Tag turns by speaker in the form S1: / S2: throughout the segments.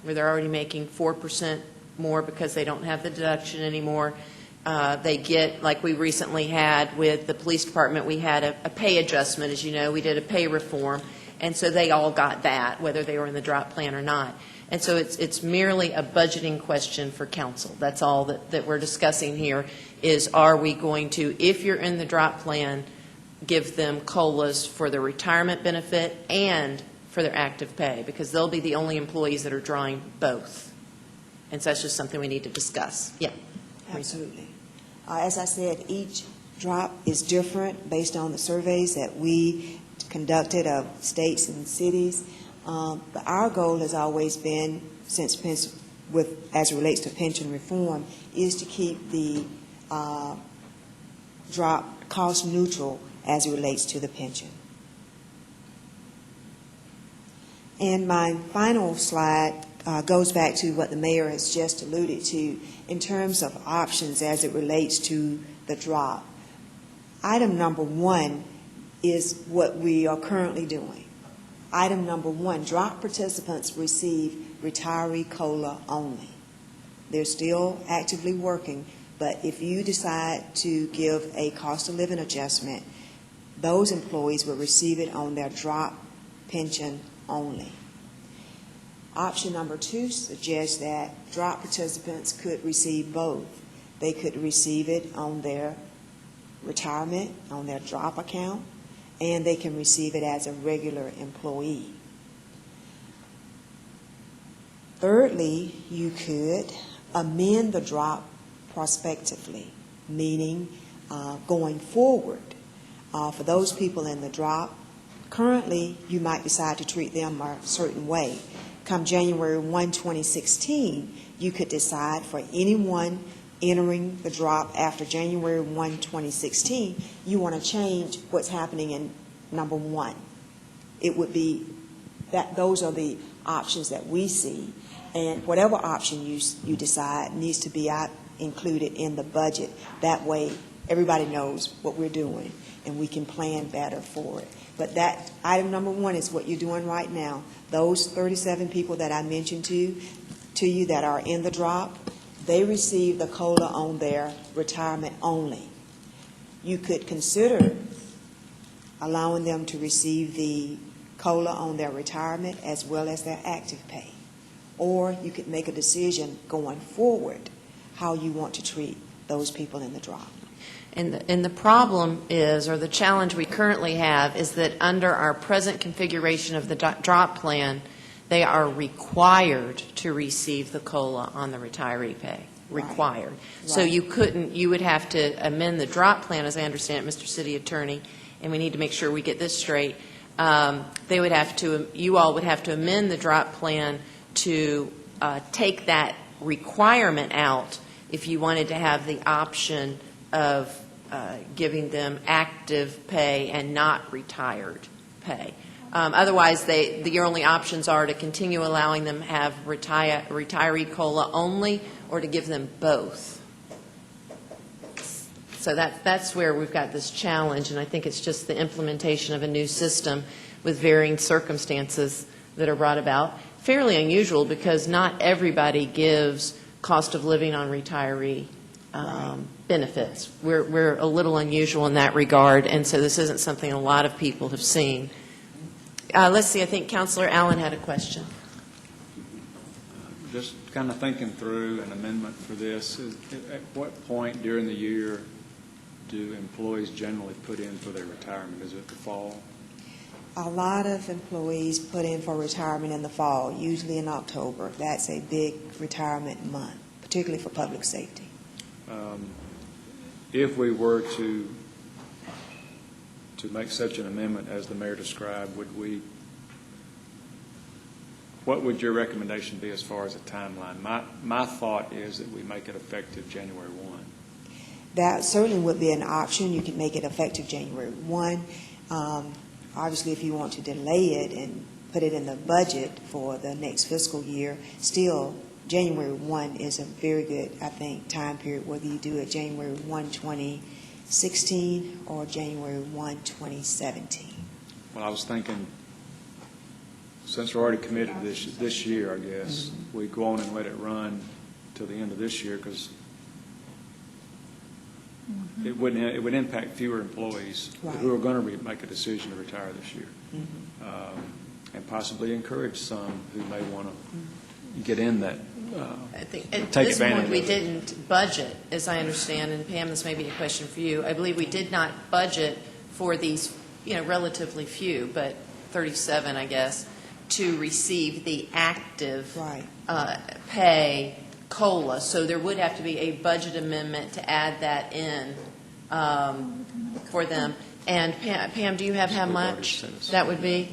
S1: where they're already making 4% more because they don't have the deduction anymore. They get, like we recently had with the police department, we had a pay adjustment. As you know, we did a pay reform, and so they all got that, whether they were in the drop plan or not. And so it's merely a budgeting question for council. That's all that we're discussing here is, are we going to, if you're in the drop plan, give them COLAs for their retirement benefit and for their active pay, because they'll be the only employees that are drawing both. And so that's just something we need to discuss. Yeah.
S2: Absolutely. As I said, each drop is different based on the surveys that we conducted of states and cities. But our goal has always been, as it relates to pension reform, is to keep the drop cost neutral as it relates to the pension. And my final slide goes back to what the mayor has just alluded to in terms of options as it relates to the drop. Item number 1 is what we are currently doing. Item number 1, drop participants receive retiree COLA only. They're still actively working, but if you decide to give a cost of living adjustment, those employees will receive it on their drop pension only. Option number 2 suggests that drop participants could receive both. They could receive it on their retirement, on their drop account, and they can receive it as a regular employee. Thirdly, you could amend the drop prospectively, meaning going forward. For those people in the drop, currently you might decide to treat them a certain way. Come January 1, 2016, you could decide for anyone entering the drop after January 1, 2016, you want to change what's happening in number 1. It would be that those are the options that we see, and whatever option you decide needs to be included in the budget. That way, everybody knows what we're doing, and we can plan better for it. But that item number 1 is what you're doing right now. Those 37 people that I mentioned to you that are in the drop, they receive the COLA on their retirement only. You could consider allowing them to receive the COLA on their retirement as well as their active pay. Or you could make a decision going forward how you want to treat those people in the drop.
S1: And the problem is, or the challenge we currently have, is that under our present configuration of the drop plan, they are required to receive the COLA on the retiree pay. Required. Right. So you would have to amend the drop plan, as I understand it, Mr. City Attorney, and we need to make sure we get this straight. You all would have to amend the drop plan to take that requirement out if you wanted to have the option of giving them active pay and not retired pay. Otherwise, your only options are to continue allowing them have retiree COLA only, or to give them both. So that's where we've got this challenge, and I think it's just the implementation of a new system with varying circumstances that are brought about. Fairly unusual, because not everybody gives cost of living on retiree benefits. We're a little unusual in that regard, and so this isn't something a lot of people have seen. Let's see, I think Councilor Allen had a question.
S3: Just kind of thinking through an amendment for this, at what point during the year do employees generally put in for their retirement? Is it the fall?
S2: A lot of employees put in for retirement in the fall, usually in October. That's a big retirement month, particularly for public safety.
S3: If we were to make such an amendment as the mayor described, what would your recommendation be as far as a timeline? My thought is that we make it effective January 1.
S2: That certainly would be an option. You can make it effective January 1. Obviously, if you want to delay it and put it in the budget for the next fiscal year, still January 1 is a very good, I think, time period, whether you do it January 1, 2016 or January 1, 2017.
S3: Well, I was thinking since we're already committed to this year, I guess, we go on and let it run till the end of this year, because it would impact fewer employees who are going to make a decision to retire this year, and possibly encourage some who may want to get in that.
S1: I think at
S3: take
S1: this
S3: advantage
S1: point, we
S3: of it.
S1: didn't budget, as I understand, and Pam, this may be a question for you. I believe we did not budget for these, relatively few, but 37, I guess, to receive the active
S2: Right.
S1: pay COLA. So there would have to be a budget amendment to add that in for them. And Pam, do you have how much that would be?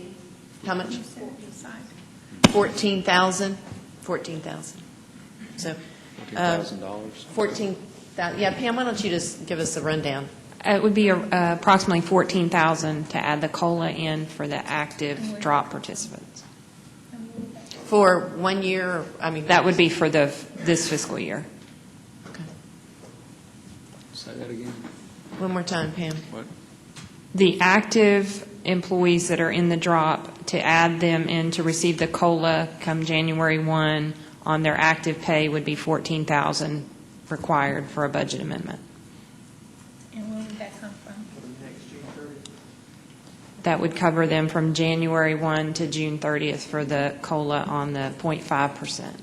S1: How much? 14,000? 14,000. So,
S3: $14,000.
S1: 14,000. Yeah, Pam, why don't you just give us a rundown?
S4: It would be approximately 14,000 to add the COLA in for the active drop participants.
S1: For 1 year,
S4: That would be for this fiscal year.
S3: Say that again.
S1: One more time, Pam.
S3: What?
S4: The active employees that are in the drop, to add them in to receive the COLA come January 1 on their active pay would be 14,000 required for a budget amendment.
S5: And where would that come from?
S4: That would cover them from January 1 to June 30th for the COLA on the 0.5%.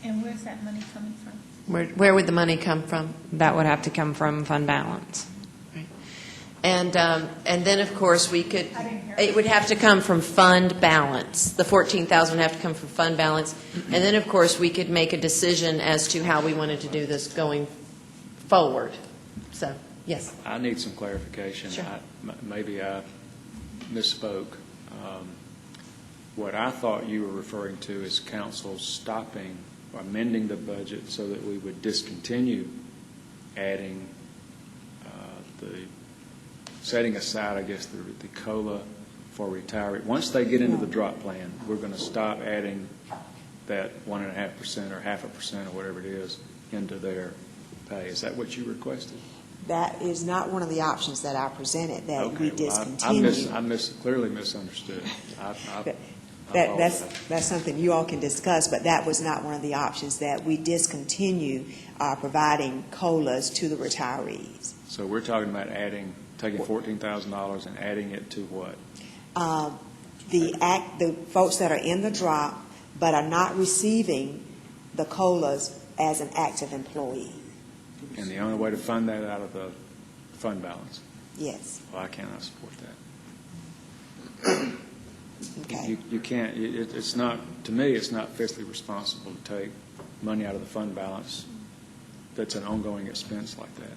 S5: And where's that money coming from?
S1: Where would the money come from?
S4: That would have to come from fund balance.
S1: And then, of course, it would have to come from fund balance. The 14,000 would have to come from fund balance. And then, of course, we could make a decision as to how we wanted to do this going forward. So, yes.
S3: I need some clarification.
S1: Sure.
S3: Maybe I misspoke. What I thought you were referring to is council stopping or amending the budget so that we would discontinue adding setting aside, I guess, the COLA for retiree. Once they get into the drop plan, we're going to stop adding that 1.5% or 0.5% or whatever it is into their pay. Is that what you requested?
S2: That is not one of the options that I presented, that
S3: Okay,
S2: we
S3: well,
S2: discontinue.
S3: I clearly misunderstood. I
S2: That's
S3: apologize.
S2: something you all can discuss, but that was not one of the options, that we discontinue providing COLAs to the retirees.
S3: So we're talking about taking $14,000 and adding it to what?
S2: The folks that are in the drop but are not receiving the COLAs as an active employee.
S3: And the only way to fund that out of the fund balance?
S2: Yes.
S3: Well, I cannot support that.
S2: Okay.
S3: You can't, it's not, to me, it's not fiscally responsible to take money out of the fund balance that's an ongoing expense like that.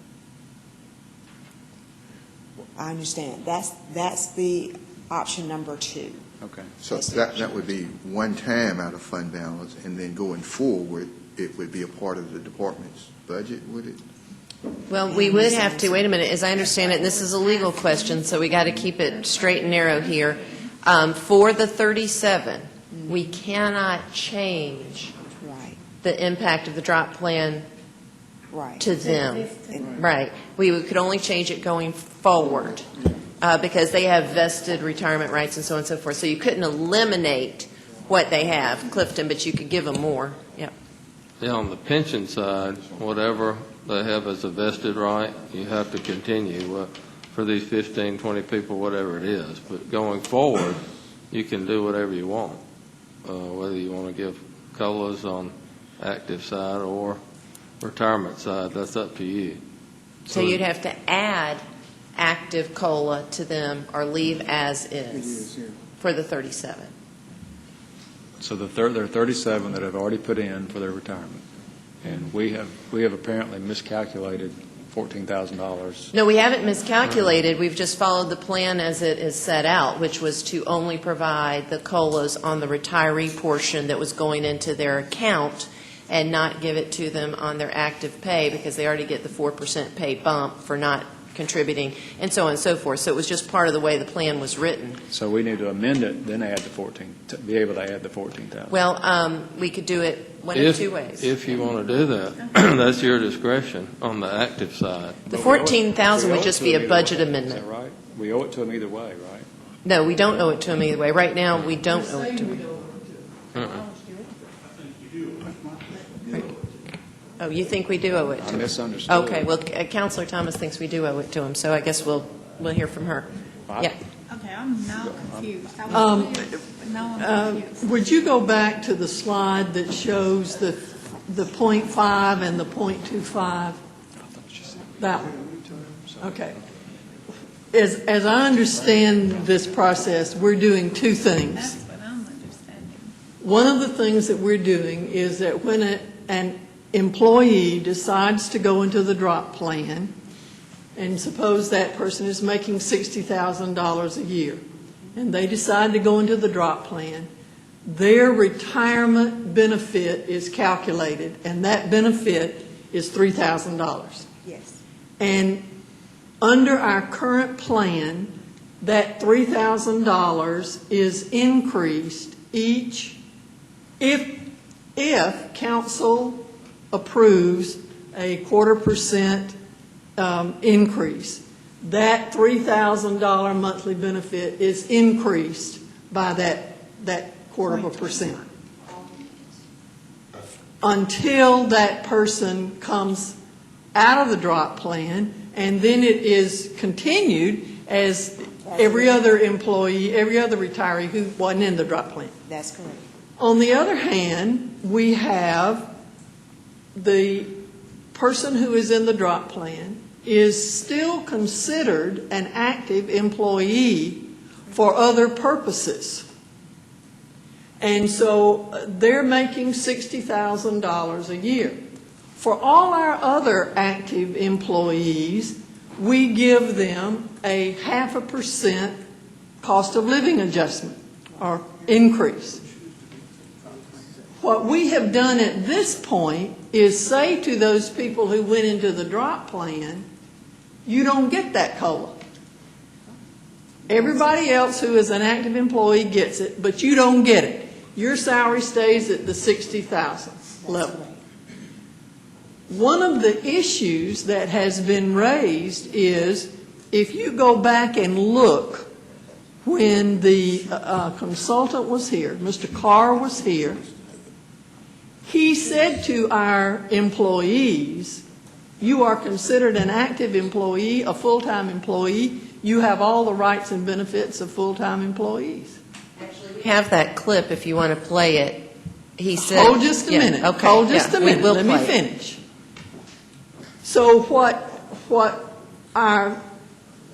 S2: I understand. That's the option number 2.
S3: Okay.
S6: So that would be one time out of fund balance, and then going forward, it would be a part of the department's budget, would it?
S1: Well, we would have to, wait a minute, as I understand it, and this is a legal question, so we got to keep it straight and narrow here. For the 37, we cannot change
S2: Right.
S1: the impact of the drop plan
S2: Right.
S1: to them.
S2: And-
S1: Right. We could only change it going forward because they have vested retirement rights and so on and so forth. So you couldn't eliminate what they have, Clifton, but you could give them more. Yeah.
S7: Yeah, on the pension side, whatever they have as a vested right, you have to continue for these 15, 20 people, whatever it is. But going forward, you can do whatever you want, whether you want to give COLAs on active side or retirement side, that's up to you.
S1: So you'd have to add active COLA to them or leave as is for the 37.
S3: So there are 37 that have already put in for their retirement, and we have apparently miscalculated $14,000.
S1: No, we haven't miscalculated. We've just followed the plan as it is set out, which was to only provide the COLAs on the retiree portion that was going into their account and not give it to them on their active pay because they already get the 4% pay bump for not contributing, and so on and so forth. So it was just part of the way the plan was written.
S3: So we need to amend it, then add the 14, to be able to add the 14,000.
S1: Well, we could do it one of two ways.
S7: If you want to do that, that's your discretion on the active side.
S1: The
S3: But we owe it-
S1: 14,000
S3: we owe
S1: would
S3: it
S1: just
S3: to
S1: be
S3: them
S1: a
S3: either
S1: budget
S3: way.
S1: amendment.
S3: Is that right? We owe it to them either way, right?
S1: No, we don't owe it to them either way. Right now, we don't owe it to them. Oh, you think we do owe it to
S3: I
S1: them?
S3: misunderstood.
S1: Okay, well, Counselor Thomas thinks we do owe it to them, so I guess we'll hear from her. Yeah.
S5: Okay, I'm now confused. I was clear, but now I'm confused.
S8: Would you go back to the slide that shows the .5 and the .25? That one. Okay. As I understand this process, we're doing two things.
S5: That's what I'm understanding.
S8: One of the things that we're doing is that when an employee decides to go into the drop plan, and suppose that person is making $60,000 a year, and they decide to go into the drop plan, their retirement benefit is calculated, and that benefit is $3,000.
S2: Yes.
S8: And under our current plan, that $3,000 is increased if council approves a 0.25% increase. That $3,000 monthly benefit is increased by that 0.25%. Until that person comes out of the drop plan, and then it is continued as every other employee, every other retiree who wasn't in the drop plan.
S2: That's correct.
S8: On the other hand, we have the person who is in the drop plan is still considered an active employee for other purposes. And so they're making $60,000 a year. For all our other active employees, we give them a 0.5% cost of living adjustment or increase. What we have done at this point is say to those people who went into the drop plan, you don't get that COLA. Everybody else who is an active employee gets it, but you don't get it. Your salary stays at the $60,000 level. One of the issues that has been raised is if you go back and look when the consultant was here, Mr. Carr was here, he said to our employees, you are considered an active employee, a full-time employee. You have all the rights and benefits of full-time employees.
S1: Actually, we have that clip if you want to play it. He said.
S8: Hold just a minute.
S1: Okay,
S8: Hold just a minute.
S1: We'll
S8: Let me
S1: play it.
S8: finish. So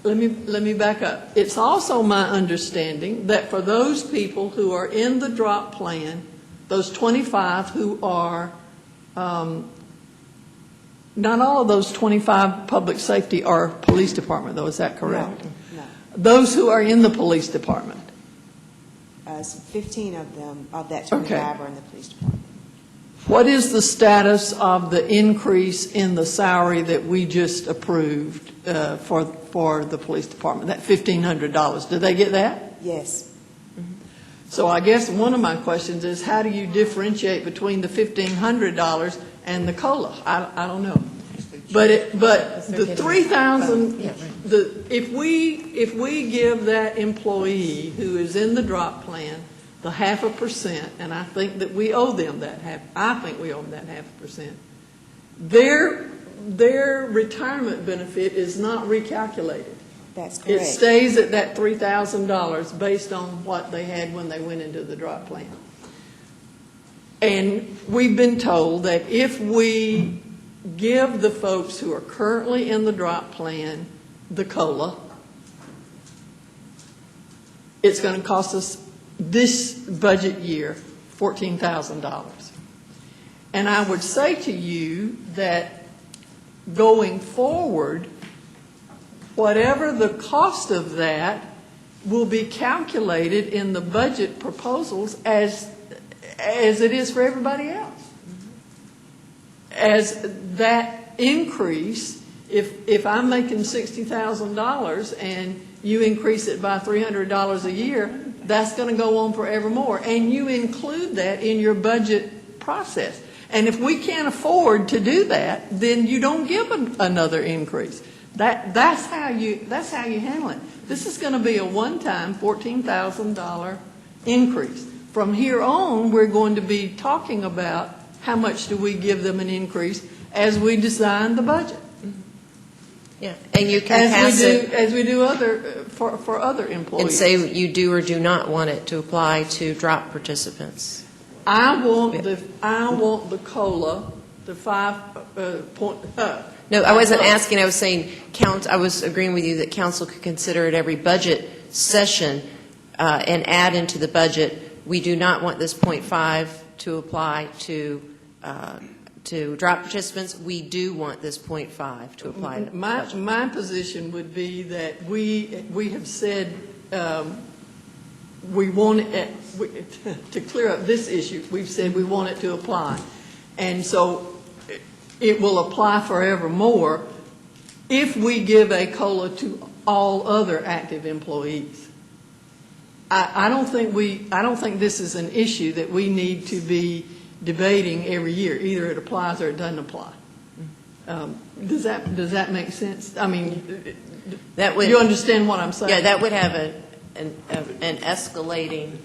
S8: let me back up. It's also my understanding that for those people who are in the drop plan, those 25 who are, not all of those 25 public safety are police department, though, is that correct?
S2: No.
S8: Those who are in the police department.
S2: 15 of them, of that 25 are in the police department.
S8: What is the status of the increase in the salary that we just approved for the police department, that $1,500? Did they get that?
S2: Yes.
S8: So I guess one of my questions is, how do you differentiate between the $1,500 and the COLA? I don't know. But the 3,000, if we give that employee who is in the drop plan the 0.5%, and I think that we owe them that I think we owe them that 0.5%, their retirement benefit is not recalculated.
S2: That's
S8: It
S2: correct.
S8: stays at that $3,000 based on what they had when they went into the drop plan. And we've been told that if we give the folks who are currently in the drop plan the COLA, it's going to cost us this budget year $14,000. And I would say to you that going forward, whatever the cost of that will be calculated in the budget proposals as it is for everybody else. As that increase, if I'm making $60,000 and you increase it by $300 a year, that's going to go on forevermore. And you include that in your budget process. And if we can't afford to do that, then you don't give another increase. That's how you handle it. This is going to be a one-time $14,000 increase. From here on, we're going to be talking about how much do we give them an increase as we design the budget.
S1: Yeah, and you can pass it
S8: As we do for other employees.
S1: and say you do or do not want it to apply to drop participants.
S8: I want the COLA, the 5 point.
S1: No, I wasn't asking, I was saying, I was agreeing with you that council could consider at every budget session and add into the budget, we do not want this .5 to apply to drop participants. We do want this .5 to apply to the budget.
S8: My position would be that we have said we want it, to clear up this issue, we've said we want it to apply. And so it will apply forevermore if we give a COLA to all other active employees. I don't think this is an issue that we need to be debating every year. Either it applies or it doesn't apply. Does that make sense? I mean,
S1: That would,
S8: you understand what I'm saying?
S1: yeah, that would have an escalating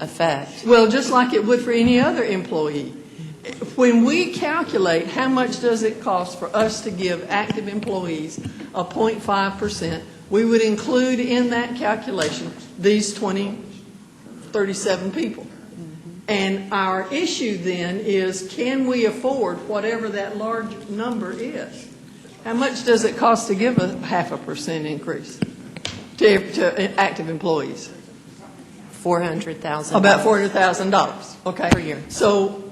S1: effect.
S8: Well, just like it would for any other employee. When we calculate how much does it cost for us to give active employees a 0.5%, we would include in that calculation these 37 people. And our issue then is, can we afford whatever that large number is? How much does it cost to give a 0.5% increase to active employees?
S1: $400,000.
S8: About $400,000, okay?
S1: Per year.
S8: So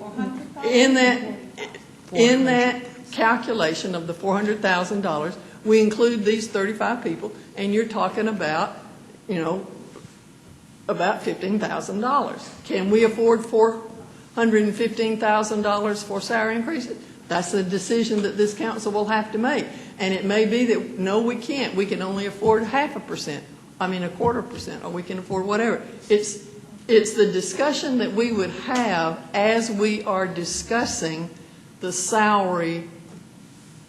S8: in that calculation of the $400,000, we include these 35 people, and you're talking about, about $15,000. Can we afford $415,000 for salary increases? That's a decision that this council will have to make. And it may be that, no, we can't. We can only afford 0.5%, a 0.25%, or we can afford whatever. It's the discussion that we would have as we are discussing the salary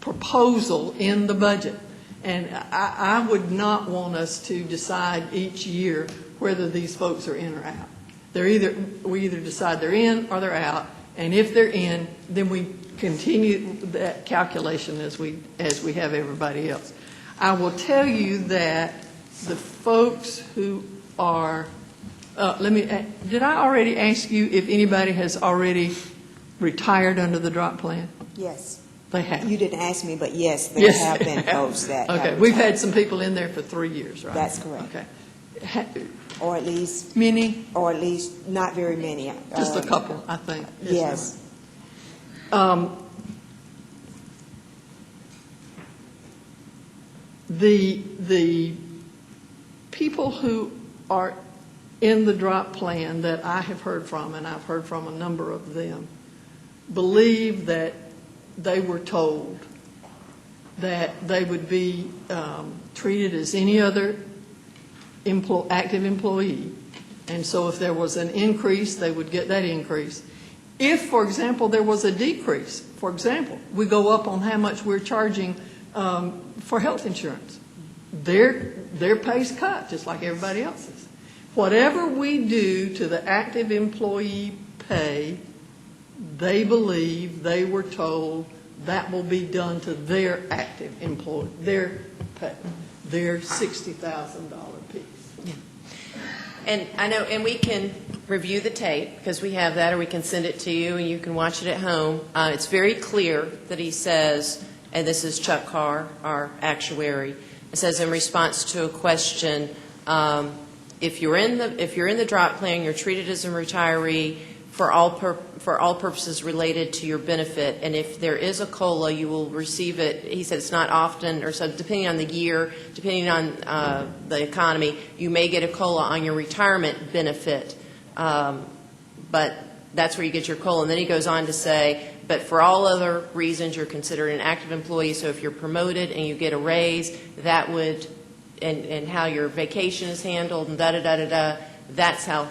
S8: proposal in the budget. And I would not want us to decide each year whether these folks are in or out. We either decide they're in or they're out, and if they're in, then we continue that calculation as we have everybody else. I will tell you that the folks who are, did I already ask you if anybody has already retired under the drop plan?
S2: Yes.
S8: They have.
S2: You didn't ask me, but yes, there
S8: Yes.
S2: have been folks that
S8: Okay,
S2: have
S8: we've had
S2: retired.
S8: some people in there for 3 years, right?
S2: That's correct.
S8: Okay.
S2: Or at least
S8: Many?
S2: not very many.
S8: Just a couple, I think.
S2: Yes.
S8: The people who are in the drop plan that I have heard from, and I've heard from a number of them, believe that they were told that they would be treated as any other active employee. And so if there was an increase, they would get that increase. If, for example, there was a decrease, for example, we go up on how much we're charging for health insurance, their pay's cut, just like everybody else's. Whatever we do to the active employee pay, they believe, they were told, that will be done to their active employee, their pay, their $60,000 piece.
S1: And I know, and we can review the tape, because we have that, or we can send it to you, and you can watch it at home. It's very clear that he says, and this is Chuck Carr, our actuary, it says in response to a question, if you're in the drop plan, you're treated as a retiree for all purposes related to your benefit, and if there is a COLA, you will receive it. He said it's not often, or so depending on the year, depending on the economy, you may get a COLA on your retirement benefit, but that's where you get your COLA. And then he goes on to say, but for all other reasons, you're considered an active employee, so if you're promoted and you get a raise, that would, and how your vacation is handled, and da-da-da-da-da, that's how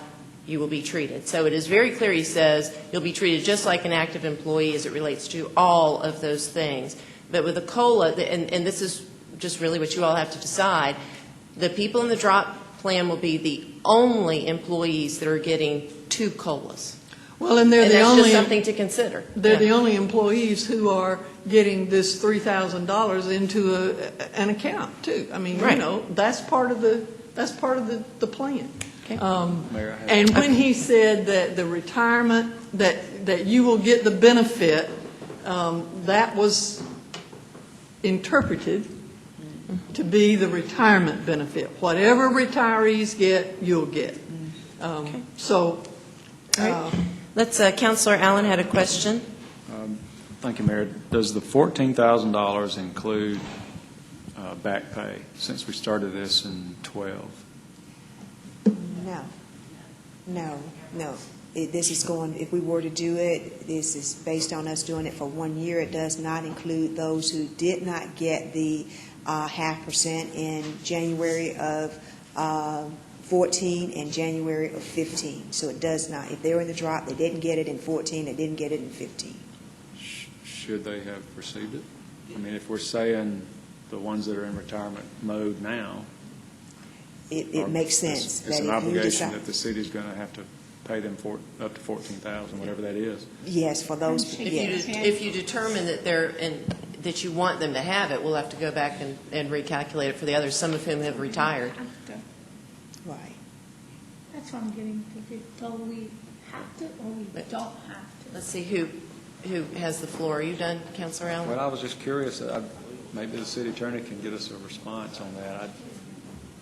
S1: you will be treated. So it is very clear, he says, you'll be treated just like an active employee as it relates to all of those things. But with a COLA, and this is just really what you all have to decide, the people in the drop plan will be the only employees that are getting 2 COLAs.
S8: Well, and they're
S1: And
S8: the
S1: that's
S8: only.
S1: just something to consider.
S8: They're the
S1: Yeah.
S8: only employees who are getting this $3,000 into an account too. I mean, you
S1: Right.
S8: know, that's part of the plan.
S1: Okay.
S3: Mayor, I have-
S8: And when he said that the retirement, that you will get the benefit, that was interpreted to be the retirement benefit. Whatever retirees get, you'll get. So,
S1: All right. Let's, Counselor Allen had a question.
S3: Thank you, Mayor. Does the $14,000 include back pay, since we started this in 12?
S2: No. This is going, if we were to do it, this is based on us doing it for 1 year. It does not include those who did not get the 0.5% in January of 14 and January of 15. So it does not. If they were in the drop, they didn't get it in 14, they didn't get it in 15.
S3: Should they have received it? I mean, if we're saying the ones that are in retirement mode now.
S2: It makes sense.
S3: It's an
S2: that if you
S3: obligation
S2: decide-
S3: that the city's going to have to pay them up to $14,000, whatever that is.
S2: Yes, for those,
S1: If
S2: yes.
S1: if you determine that that you want them to have it, we'll have to go back and recalculate it for the others, some of whom have retired.
S2: Right.
S5: That's what I'm getting to. So we have to, or we don't have to.
S1: Let's see who has the floor. Are you done, Counselor Allen?
S3: Well, I was just curious, maybe the city attorney can get us a response on that,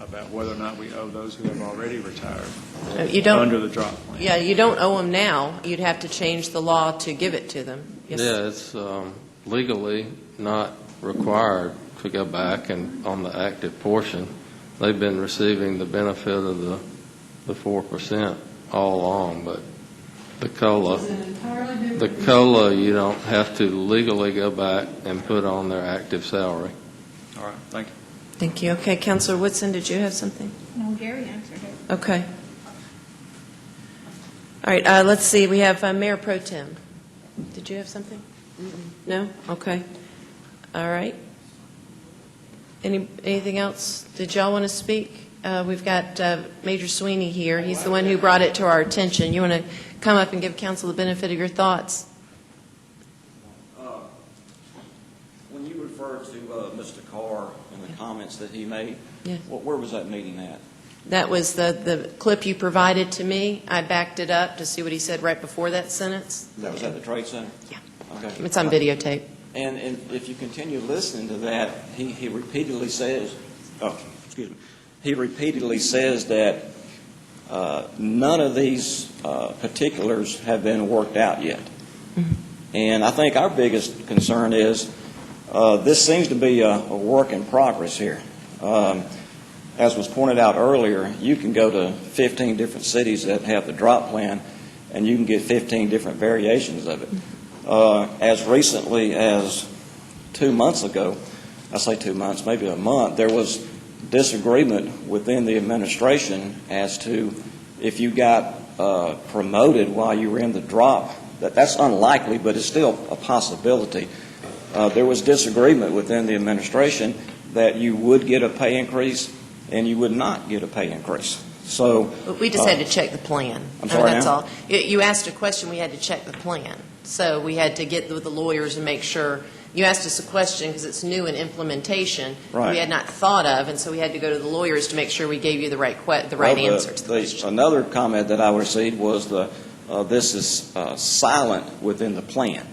S3: about whether or not we owe those who have already retired
S1: You don't.
S3: under the drop plan.
S1: Yeah, you don't owe them now. You'd have to change the law to give it to them. Yes.
S7: Yeah, it's legally not required to go back, and on the active portion, they've been receiving the benefit of the 4% all along, but the COLA, you don't have to legally go back and put on their active salary.
S3: All right, thank you.
S1: Thank you. Okay, Counselor Woodson, did you have something?
S5: No, Gary answered it.
S1: Okay. All right, let's see. We have Mayor Pro Tem. Did you have something? No? Okay. All right. Anything else? Did y'all want to speak? We've got Major Sweeney here. He's the one who brought it to our attention. You want to come up and give council the benefit of your thoughts?
S9: When you referred to Mr. Carr and the comments that he made,
S1: Yeah.
S9: where was that meeting at?
S1: That was the clip you provided to me. I backed it up to see what he said right before that sentence.
S9: That was at the Trade Center?
S1: Yeah.
S9: Okay.
S1: It's on videotape.
S9: And if you continue listening to that, he repeatedly says, he repeatedly says that none of these particulars have been worked out yet. And I think our biggest concern is this seems to be a work in progress here. As was pointed out earlier, you can go to 15 different cities that have the drop plan, and you can get 15 different variations of it. As recently as 2 months ago, I say 2 months, maybe a month, there was disagreement within the administration as to if you got promoted while you were in the drop. That's unlikely, but it's still a possibility. There was disagreement within the administration that you would get a pay increase and you would not get a pay increase. So
S1: But we just had to check the plan.
S9: I'm sorry,
S1: That's
S9: ma'am?
S1: all. You asked a question, we had to check the plan. So we had to get with the lawyers and make sure, you asked us a question because it's new in implementation.
S9: Right.
S1: We had not thought of, and so we had to go to the lawyers to make sure we gave you the right answer to the question.
S9: Another comment that I received was this is silent within the plan.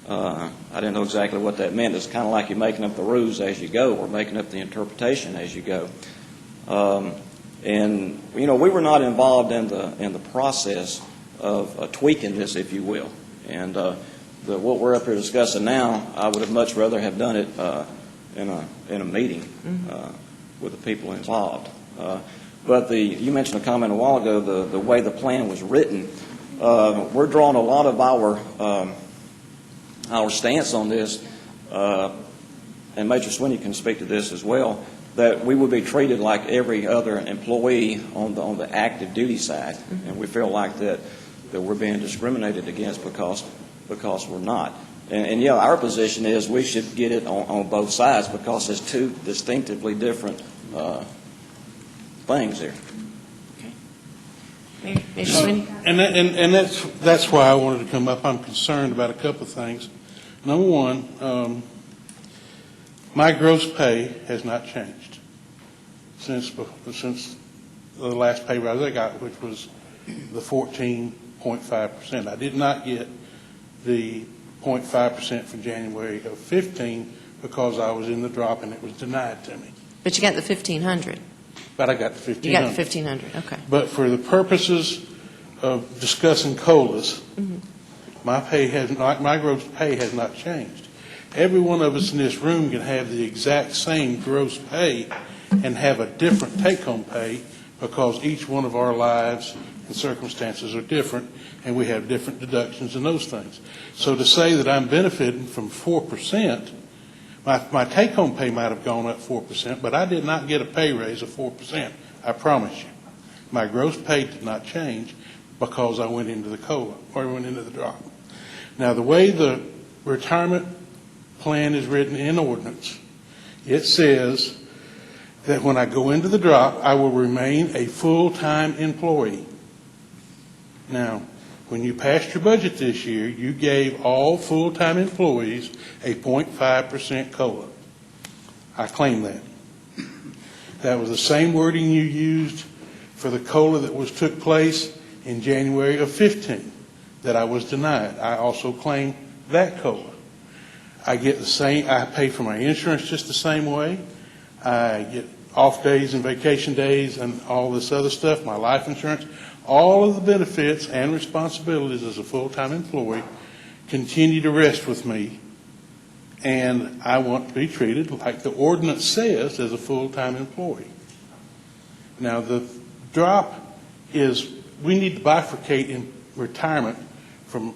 S9: I didn't know exactly what that meant. It's kind of like you're making up the rules as you go, or making up the interpretation as you go. And we were not involved in the process of tweaking this, if you will. And what we're up here discussing now, I would have much rather have done it in a meeting with the people involved. But you mentioned a comment a while ago, the way the plan was written. We're drawing a lot of our stance on this, and Major Sweeney can speak to this as well, that we would be treated like every other employee on the active duty side, and we feel like that we're being discriminated against because we're not. And yeah, our position is we should get it on both sides because it's two distinctively different things there.
S1: Mayor Sweeney?
S10: And that's why I wanted to come up. I'm concerned about a couple of things. Number one, my gross pay has not changed since the last pay rise I got, which was the 14.5%. I did not get the 0.5% for January of 15 because I was in the drop and it was denied to me.
S1: But you got the 1,500.
S10: But I got the 1,500.
S1: You got the 1,500, okay.
S10: But for the purposes of discussing COLAs, my gross pay has not changed. Every one of us in this room can have the exact same gross pay and have a different take-home pay because each one of our lives and circumstances are different, and we have different deductions and those things. So to say that I'm benefiting from 4%, my take-home pay might have gone up 4%, but I did not get a pay raise of 4%, I promise you. My gross pay did not change because I went into the COLA, or went into the drop. Now, the way the retirement plan is written in ordinance, it says that when I go into the drop, I will remain a full-time employee. Now, when you passed your budget this year, you gave all full-time employees a 0.5% COLA. I claim that. That was the same wording you used for the COLA that took place in January of 15 that I was denied. I also claim that COLA. I get the same, I pay for my insurance just the same way. I get off days and vacation days and all this other stuff, my life insurance. All of the benefits and responsibilities as a full-time employee continue to rest with me, and I want to be treated like the ordinance says as a full-time employee. Now, the drop is, we need to bifurcate in retirement from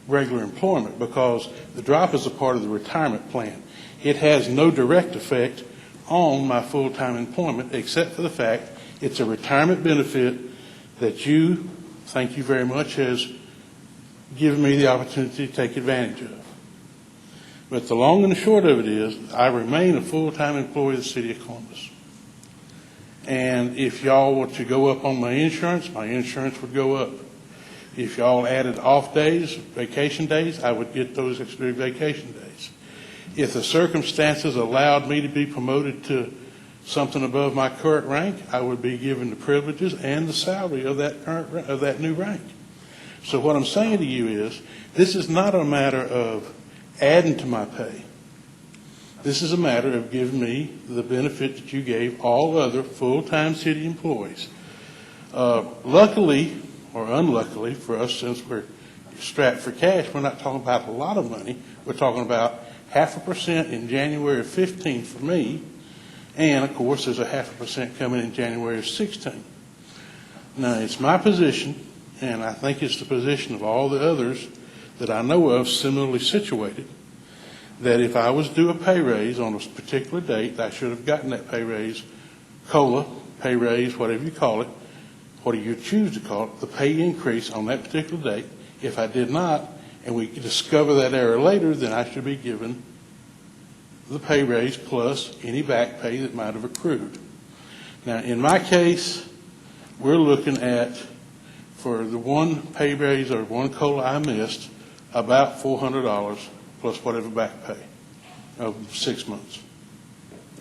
S10: regular employment because the drop is a part of the retirement plan. It has no direct effect on my full-time employment except for the fact it's a retirement benefit that you, thank you very much, has given me the opportunity to take advantage of. But the long and the short of it is, I remain a full-time employee of the City of Columbus. And if y'all were to go up on my insurance would go up. If y'all added off days, vacation days, I would get those extra vacation days. If the circumstances allowed me to be promoted to something above my current rank, I would be given the privileges and the salary of that new rank. So what I'm saying to you is, this is not a matter of adding to my pay. This is a matter of giving me the benefit that you gave all other full-time city employees. Luckily, or unluckily for us, since we're strapped for cash, we're not talking about a lot of money. We're talking about 0.5% in January of 15 for me, and, of course, there's a 0.5% coming in January of 16. Now, it's my position, and I think it's the position of all the others that I know of similarly situated, that if I was due a pay raise on a particular date, I should have gotten that pay raise, COLA, pay raise, whatever you call it, what do you choose to call it, the pay increase on that particular date. If I did not, and we discover that error later, then I should be given the pay raise plus any back pay that might have accrued. Now, in my case, we're looking at, for the one pay raise or one COLA I missed, about $400 plus whatever back pay of 6 months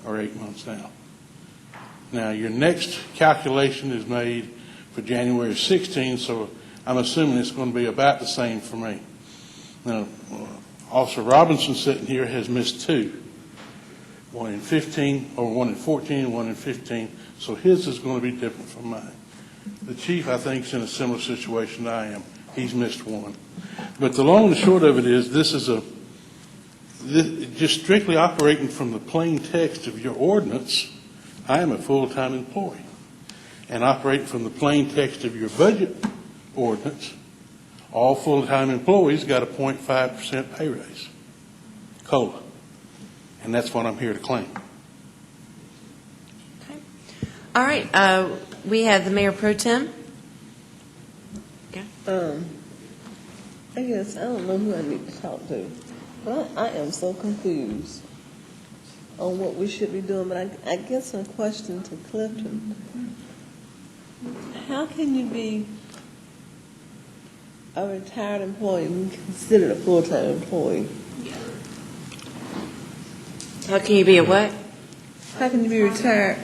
S10: or 8 months now. Now, your next calculation is made for January 16, so I'm assuming it's going to be about the same for me. Now, Officer Robinson sitting here has missed 2. One in 15, or one in 14, and one in 15, so his is going to be different from mine. The chief, I think, is in a similar situation than I am. He's missed 1. But the long and the short of it is, just strictly operating from the plain text of your ordinance, I am a full-time employee. And operating from the plain text of your budget ordinance, all full-time employees got a 0.5% pay raise, COLA. And that's what I'm here to claim.
S1: Okay. All right, we have the Mayor Pro Tem.
S11: I guess I don't know who I need to talk to. But I am so confused on what we should be doing, but I guess a question to Clifton. How can you be a retired employee and considered a full-time employee?
S1: How can you be a what?
S11: How can you be retired?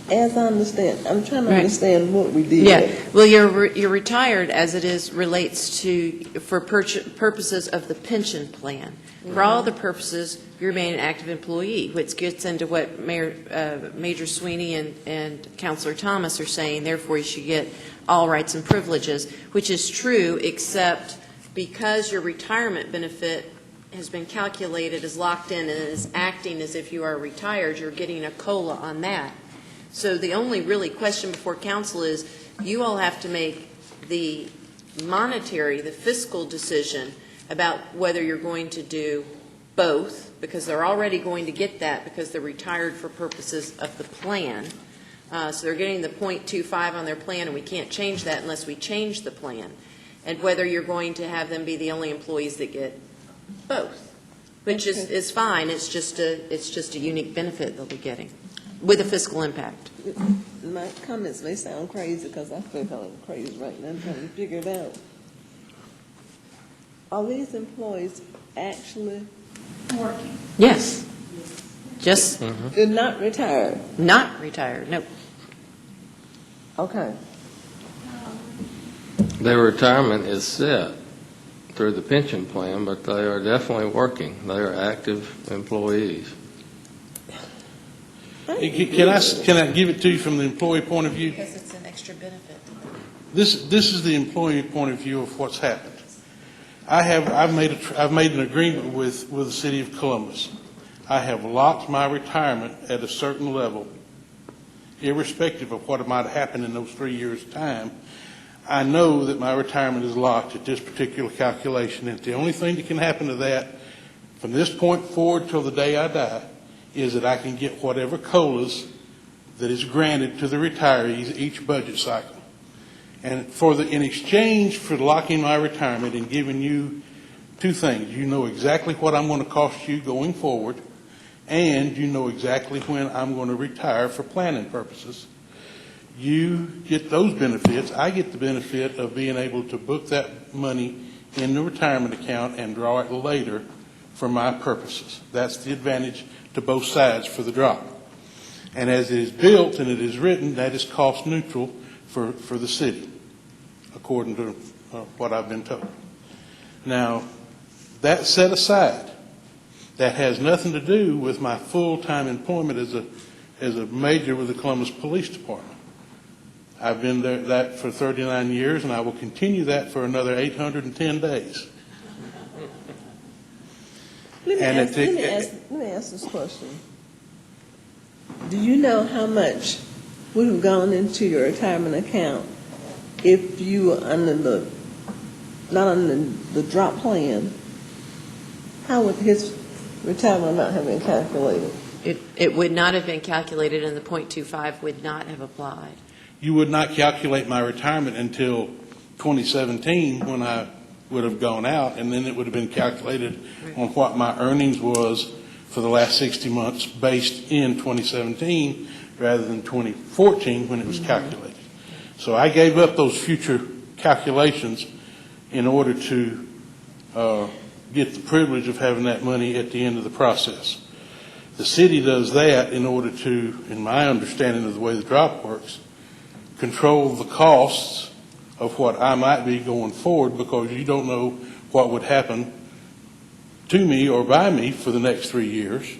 S11: As I understand, I'm trying to
S1: Right.
S11: understand what we did.
S1: Yeah, well, you're retired as it is relates to, for purposes of the pension plan. For all the purposes, you remain an active employee, which gets into what Major Sweeney and Counselor Thomas are saying, therefore you should get all rights and privileges, which is true, except because your retirement benefit has been calculated as locked in and is acting as if you are retired, you're getting a COLA on that. So the only really question before council is, you all have to make the monetary, the fiscal decision about whether you're going to do both, because they're already going to get that because they're retired for purposes of the plan. So they're getting the .25 on their plan, and we can't change that unless we change the plan. And whether you're going to have them be the only employees that get both, which is fine. It's just a unique benefit they'll be getting with a fiscal impact.
S11: My comments may sound crazy because I feel kind of crazy right now. I'm trying to figure it out. Are these employees actually
S5: Working.
S1: Yes. Just
S11: they're not retired?
S1: not retired, no.
S11: Okay.
S7: Their retirement is set through the pension plan, but they are definitely working. They are active employees.
S10: Can I give it to you from the employee point of view?
S1: Because it's an extra benefit.
S10: This is the employee point of view of what's happened. I've made an agreement with the city of Columbus. I have locked my retirement at a certain level, irrespective of what might happen in those 3 years' time. I know that my retirement is locked at this particular calculation, and the only thing that can happen to that from this point forward till the day I die is that I can get whatever COLAs that is granted to the retirees each budget cycle. And in exchange for locking my retirement and giving you two things, you know exactly what I'm going to cost you going forward, and you know exactly when I'm going to retire for planning purposes. You get those benefits. I get the benefit of being able to book that money in the retirement account and draw it later for my purposes. That's the advantage to both sides for the drop. And as it is built and it is written, that is cost neutral for the city, according to what I've been told. Now, that set aside, that has nothing to do with my full-time employment as a major with the Columbus Police Department. I've been there that for 39 years, and I will continue that for another 810 days.
S11: Let me ask this question. Do you know how much would have gone into your retirement account if you were not under the drop plan? How would his retirement amount have been calculated?
S1: It would not have been calculated, and the .25 would not have applied.
S10: You would not calculate my retirement until 2017, when I would have gone out, and then it would have been calculated on what my earnings was for the last 60 months based in 2017 rather than 2014 when it was calculated. So I gave up those future calculations in order to get the privilege of having that money at the end of the process. The city does that in order to, in my understanding of the way the drop works, control the costs of what I might be going forward, because you don't know what would happen to me or by me for the next 3 years.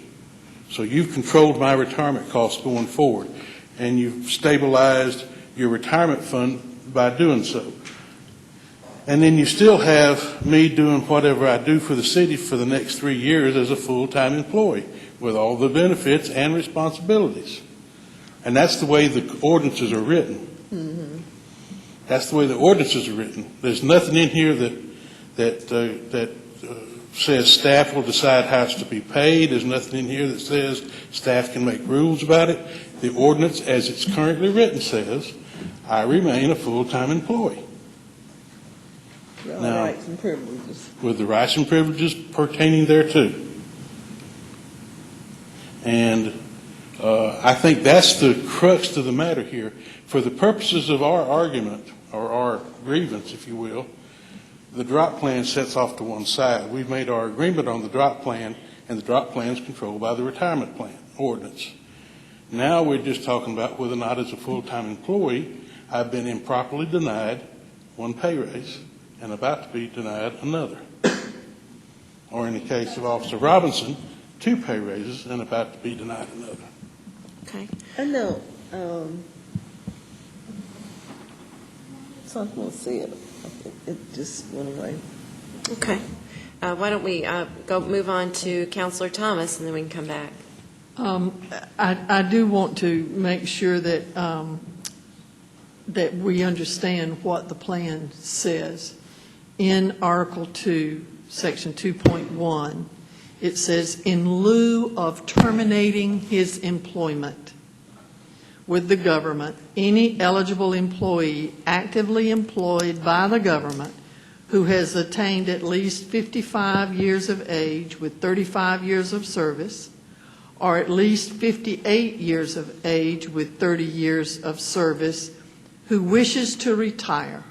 S10: So you've controlled my retirement costs going forward, and you've stabilized your retirement fund by doing so. And then you still have me doing whatever I do for the city for the next 3 years as a full-time employee with all the benefits and responsibilities. And that's the way the ordinances are written.
S11: Mm-hmm.
S10: That's the way the ordinances are written. There's nothing in here that says staff will decide how it's to be paid. There's nothing in here that says staff can make rules about it. The ordinance, as it's currently written, says I remain a full-time employee.
S11: All
S10: Now-
S11: rights and privileges.
S10: with the rights and privileges pertaining thereto. And I think that's the crux to the matter here. For the purposes of our argument, or our grievance, if you will, the drop plan sets off to one side. We've made our agreement on the drop plan, and the drop plan is controlled by the retirement plan ordinance. Now we're just talking about whether or not, as a full-time employee, I've been improperly denied one pay raise and about to be denied another. Or in the case of Officer Robinson, 2 pay raises and about to be denied another.
S1: Okay.
S11: I know, something was said, it just went away.
S1: Okay. Why don't we move on to Counselor Thomas, and then we can come back.
S8: I do want to make sure that, that we understand what the plan says. In Article 2, Section 2.1, it says, in lieu of terminating his employment with the government, any eligible employee actively employed by the government who has attained at least 55 years of age with 35 years of service, or at least 58 years of age with 30 years of service, who wishes to retire,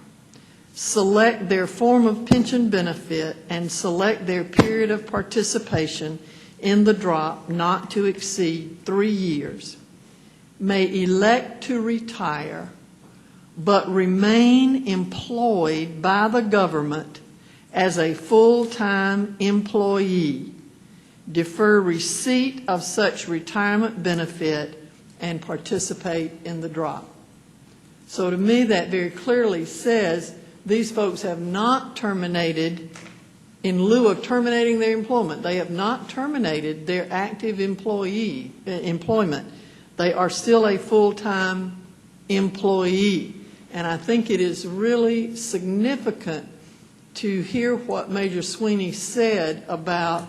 S8: select their form of pension benefit, and select their period of participation in the drop not to exceed 3 years, may elect to retire but remain employed by the government as a full-time employee, defer receipt of such retirement benefit, and participate in the drop. So to me, that very clearly says these folks have not terminated, in lieu of terminating their employment, they have not terminated their active employment. They are still a full-time employee. And I think it is really significant to hear what Major Sweeney said about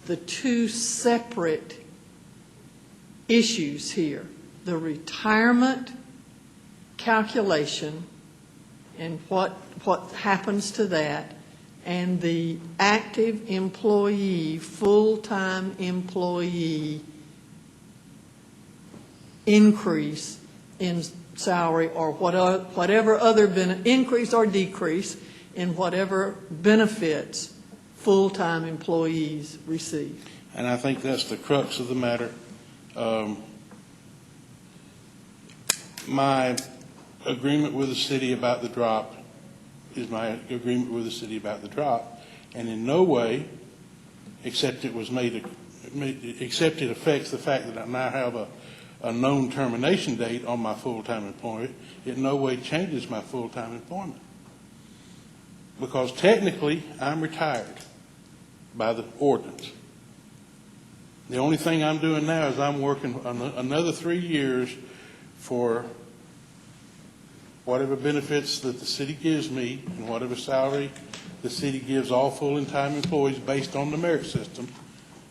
S8: the 2 separate issues here, the retirement calculation and what happens to that, and the active employee, full-time employee increase in salary, or whatever other increase or decrease in whatever benefits full-time employees receive.
S10: And I think that's the crux of the matter. My agreement with the city about the drop is my agreement with the city about the drop, and in no way, except it affects the fact that I now have a known termination date on my full-time employment, it in no way changes my full-time employment. Because technically, I'm retired by the ordinance. The only thing I'm doing now is I'm working another 3 years for whatever benefits that the city gives me and whatever salary the city gives all full and time employees based on the merit system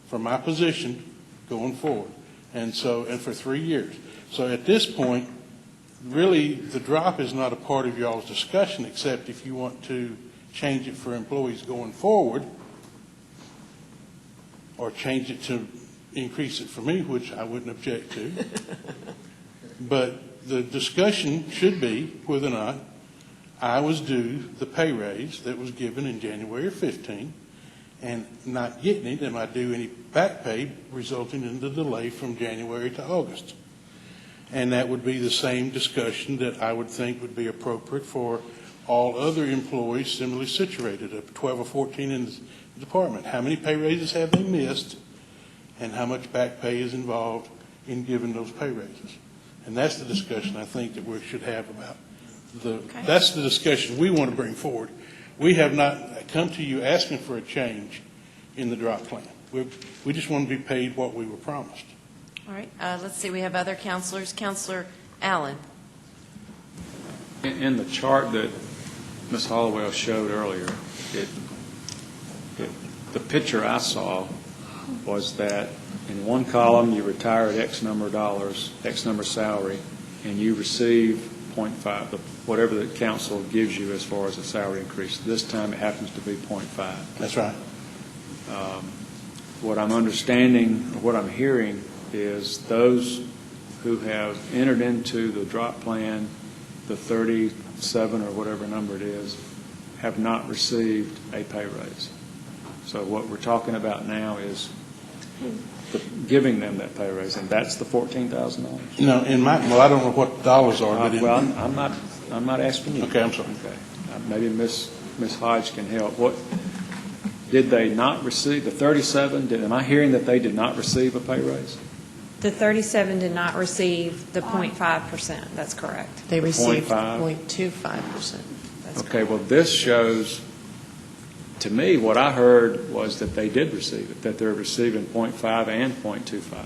S10: for my position going forward. And for 3 years. So at this point, really, the drop is not a part of y'all's discussion, except if you want to change it for employees going forward, or change it to increase it for me, which I wouldn't object to. But the discussion should be whether or not I was due the pay raise that was given in January of 15, and not getting it, am I due any back pay resulting in the delay from January to August? And that would be the same discussion that I would think would be appropriate for all other employees similarly situated, up 12 or 14 in the department. How many pay raises have they missed, and how much back pay is involved in giving those pay raises? And that's the discussion I think that we should have about that's the discussion we want to bring forward. We have not come to you asking for a change in the drop plan. We just want to be paid what we were promised.
S1: All right. Let's see. We have other counselors. Counselor Allen.
S3: In the chart that Ms. Hollowell showed earlier, the picture I saw was that in one column you retire at X number of dollars, X number salary, and you receive .5, whatever the council gives you as far as a salary increase. This time it happens to be .5.
S10: That's right.
S3: What I'm understanding, or what I'm hearing, is those who have entered into the drop plan, the 37 or whatever number it is, have not received a pay raise. So what we're talking about now is giving them that pay raise, and that's the $14,000?
S10: No, well, I don't know what the dollars are, but
S3: Well, I'm not asking you.
S10: Okay, I'm sorry.
S3: Okay. Maybe Ms. Hodge can help. What, did they not receive, the 37, am I hearing that they did not receive a pay raise?
S4: The 37 did not receive the 0.5%. That's correct.
S1: They received
S3: 0.5.
S1: 0.25%.
S4: That's
S3: Okay, well, this shows, to me, what I heard was that they did receive it, that they're receiving 0.5 and 0.25.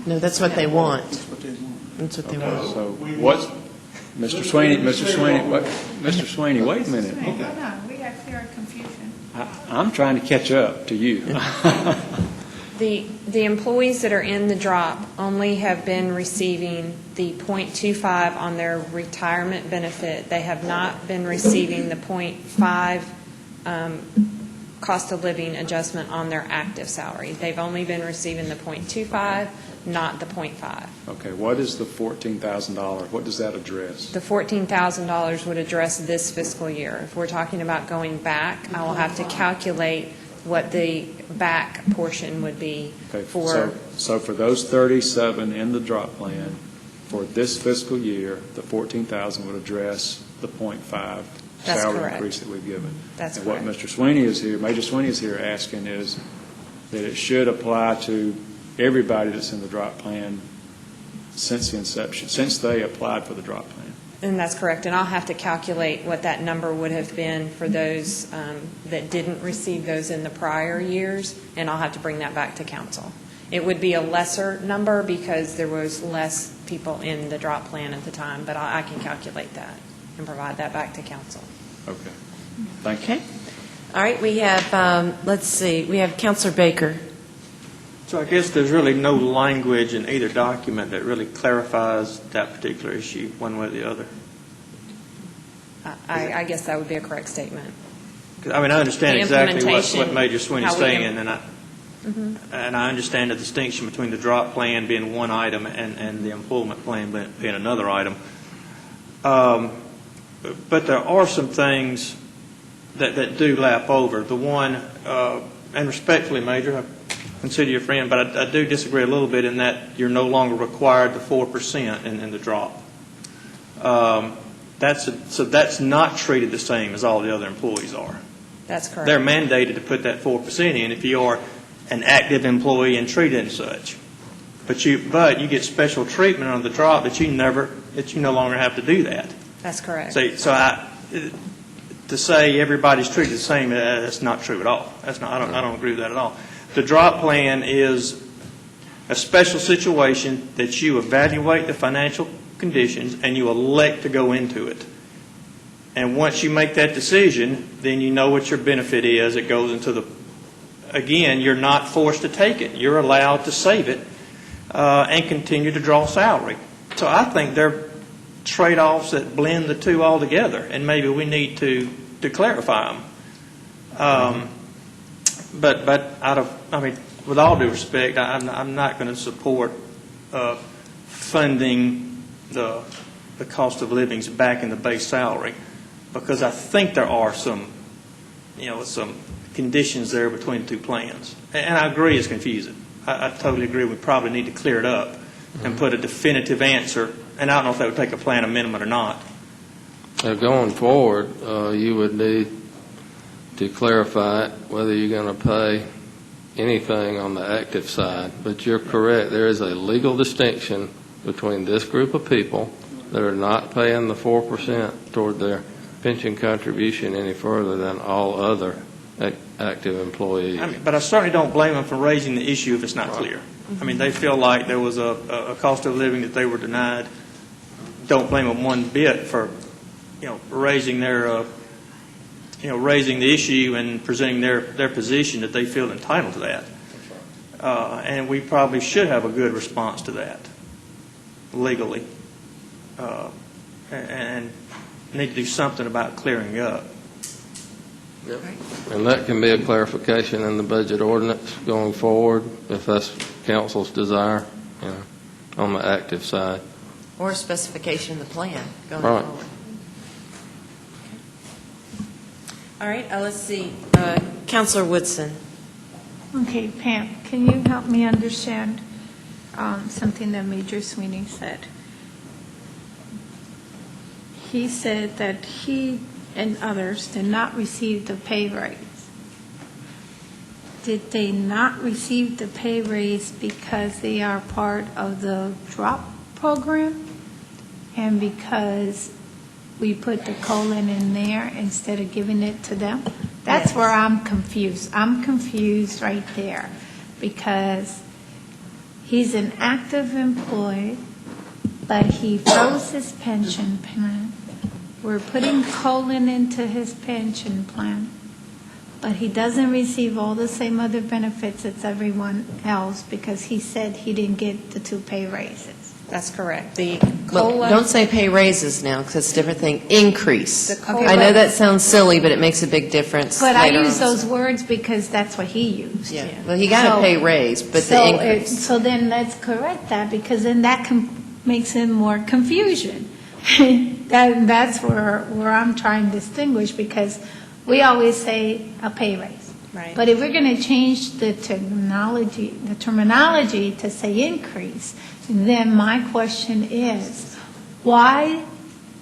S1: No, that's what they want. That's what they
S3: Okay,
S1: want.
S3: so what's, Mr. Sweeney, wait a minute.
S5: No, we got clear confusion.
S3: I'm trying to catch up to you.
S4: The employees that are in the drop only have been receiving the 0.25 on their retirement benefit. They have not been receiving the 0.5 cost of living adjustment on their active salary. They've only been receiving the 0.25, not the 0.5.
S3: Okay, what is the $14,000? What does that address?
S4: The $14,000 would address this fiscal year. If we're talking about going back, I will have to calculate what the back portion would be
S3: Okay,
S4: for.
S3: so for those 37 in the drop plan, for this fiscal year, the 14,000 would address the 0.5
S4: That's
S3: salary
S4: correct.
S3: increase that we've given.
S4: That's
S3: and
S4: correct.
S3: what Mr. Sweeney is here, Major Sweeney is here asking is that it should apply to everybody that's in the drop plan since the inception, since they applied for the drop plan.
S4: And that's correct. And I'll have to calculate what that number would have been for those that didn't receive those in the prior years, and I'll have to bring that back to council. It would be a lesser number because there was less people in the drop plan at the time, but I can calculate that and provide that back to council.
S3: Okay. Thank you.
S1: Okay. All right, we have, let's see, we have Counselor Baker.
S12: So I guess there's really no language in either document that really clarifies that particular issue one way or the other.
S4: I guess that would be a correct statement.
S12: 'Cause, I mean, I understand
S4: The
S12: exactly what
S4: implementation,
S12: Major Sweeney's
S4: how we
S12: saying,
S4: im-
S12: and I understand the distinction between the drop plan being one item and the employment plan being another item. But there are some things that do lap over. The one, and respectfully, Major, I consider you a friend, but I do disagree a little bit in that you're no longer required the 4% in the drop. So that's not treated the same as all the other employees are.
S4: That's correct.
S12: They're mandated to put that 4% in if you are an active employee and treated as such. But you get special treatment on the drop that you no longer have to do that.
S4: That's correct.
S12: To say everybody's treated the same, that's not true at all. I don't agree with that at all. The drop plan is a special situation that you evaluate the financial conditions and you elect to go into it. And once you make that decision, then you know what your benefit is. It goes into again, you're not forced to take it. You're allowed to save it and continue to draw salary. So I think they're trade-offs that blend the two all together, and maybe we need to clarify them. But with all due respect, I'm not going to support funding the cost of livings back in the base salary, because I think there are some conditions there between the two plans. And I agree it's confusing. I totally agree. We probably need to clear it up and put a definitive answer. And I don't know if that would take a plan amendment or not.
S7: Going forward, you would need to clarify whether you're going to pay anything on the active side. But you're correct. There is a legal distinction between this group of people that are not paying the 4% toward their pension contribution any further than all other active employees.
S12: But I certainly don't blame them for raising the issue if it's not clear. I mean, they feel like there was a cost of living that they were denied. Don't blame them one bit for, raising their, raising the issue and presenting their position that they feel entitled to that. And we probably should have a good response to that legally. and need to do something about clearing up.
S7: And that can be a clarification in the budget ordinance going forward, if that's council's desire, you know, on the active side.
S1: Or a specification in the plan going
S7: Right.
S1: forward. All right, let's see. Counselor Woodson.
S5: Okay, Pam, can you help me understand something that Major Sweeney said? He said that he and others did not receive the pay raise. Did they not receive the pay raise because they are part of the DROP program? And because we put the colon in there instead of giving it to them? That's
S1: Yes.
S5: where I'm confused. I'm confused right there because he's an active employee, but he froze his pension plan. We're putting colon into his pension plan, but he doesn't receive all the same other benefits as everyone else because he said he didn't get the 2 pay raises.
S4: That's correct. The
S1: Well,
S4: COLA.
S1: don't say pay raises now, because it's a different thing. Increase.
S4: The COLA-
S1: I know that sounds silly, but it makes a big difference.
S5: But I
S1: later
S5: use
S1: on.
S5: those words because that's what he used.
S1: Yeah, well, he got a
S5: So-
S1: pay raise, but the
S5: So
S1: increase.
S5: So then let's correct that, because then that makes it more confusion. That's where I'm trying to distinguish, because we always say a pay raise.
S4: Right.
S5: But if we're going to change the terminology to say increase, then my question is, why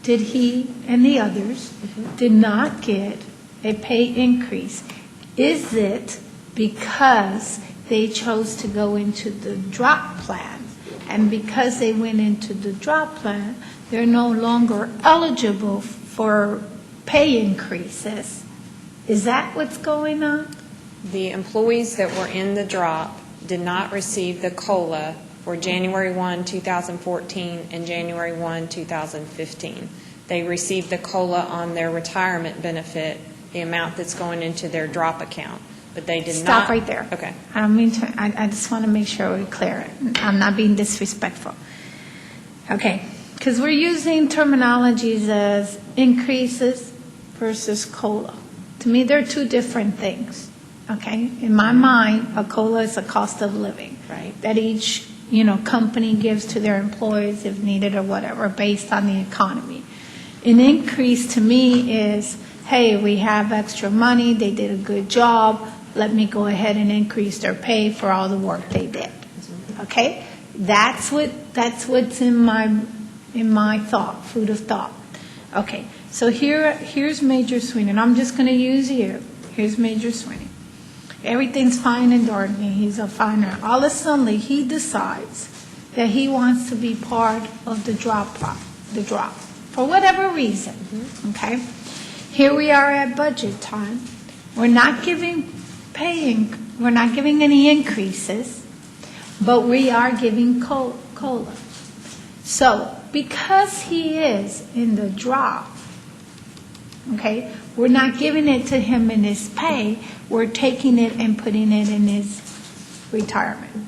S5: did he and the others did not get a pay increase? Is it because they chose to go into the drop plan? And because they went into the drop plan, they're no longer eligible for pay increases? Is that what's going on?
S4: The employees that were in the drop did not receive the COLA for January 1, 2014 and January 1, 2015. They received the COLA on their retirement benefit, the amount that's going into their drop account, but they did not.
S5: Stop right there.
S4: Okay.
S5: I don't mean to, I just want to make sure we're clear. I'm not being disrespectful. Okay, because we're using terminologies as increases versus COLA. To me, they're 2 different things, okay? In my mind, a COLA is a cost of living.
S4: Right.
S5: That each, company gives to their employees if needed or whatever, based on the economy. An increase to me is, hey, we have extra money, they did a good job, let me go ahead and increase their pay for all the work they did. Okay? That's what's in my thought, food of thought. Okay, so here's Major Sweeney, and I'm just going to use you. Here's Major Sweeney. Everything's fine and dandy, he's a finer. All of a sudden, he decides that he wants to be part of the drop, for whatever reason, okay? Here we are at budget time. We're not giving we're not giving any increases, but we are giving COLA. So, because he is in the drop, okay, we're not giving it to him in his pay, we're taking it and putting it in his retirement.